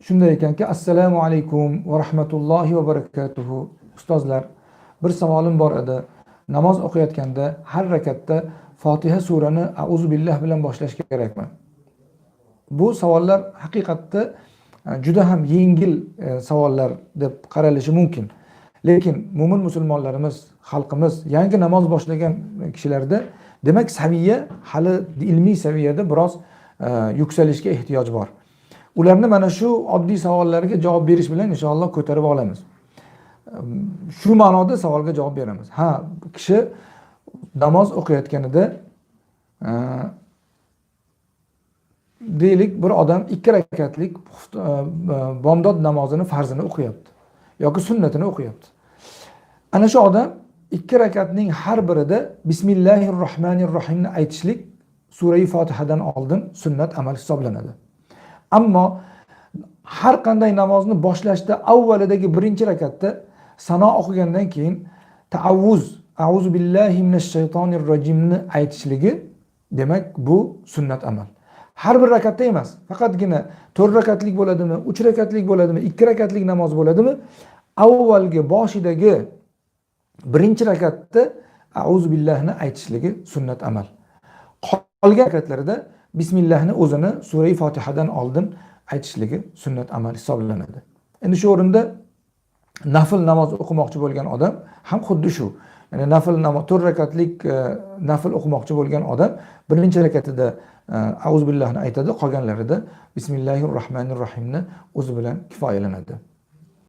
Shunday ekanki, assalomu alaykum va rahmatullohi va barakatuhu. Ustozlar, bir savolim bor edi. Namoz o'qiyotganda har rakatda Fotiha surani a'uzu billah bilan boshlash kerakmi? Bu savollar haqiqatda juda ham yengil savollar deb qaralishi mumkin. Lekin mo'min musulmonlarimiz, xalqimiz yangi namoz boshlagan kishilarda demak saviya hali ilmiy saviyada biroz yuksalishga ehtiyoj bor. Ularni mana shu oddiy savollarga javob berish bilan inshaalloh ko'tarib olamiz. Shu ma'noda savolga javob beramiz. Kishi namoz o'qiyotganida deylik bir odam 2 rakatlik bomdod namozini farzini o'qiyapti yoki sunnatini o'qiyapti. Ana shu odam 2 rakatning har birida Bismillahirrohmanirrohimni aytishlik sura-i Fotihadan oldin sunnat amal hisoblanadi. Ammo har qanday namozni boshlashda avvalidagi birinchi rakatda sano o'qigandan keyin a'uzu billahi minash shaytonir rojimni aytishligi demak bu sunnat amal. Har bir rakatda emas, faqatgina 4 rakatlik bo'ladimi, 3 rakatlik bo'ladimi, 2 rakatlik namoz bo'ladimi, avvalgi boshidagi birinchi rakatda a'uzu billahni aytishligi sunnat amal. Qolgan rakatlarda bismillahni o'zini sura-i Fotihadan oldin aytishligi sunnat amal hisoblanadi. Endi shu o'rinda nafl namoz o'qimoqchi bo'lgan odam ham xuddi shu. Ya'ni nafl namoz 4 rakatlik nafl o'qimoqchi bo'lgan odam birinchi rakatida a'uzu billahni aytadi, qolganlarida bismillahirrohmanirrohimni o'zi bilan kifoyalanadi.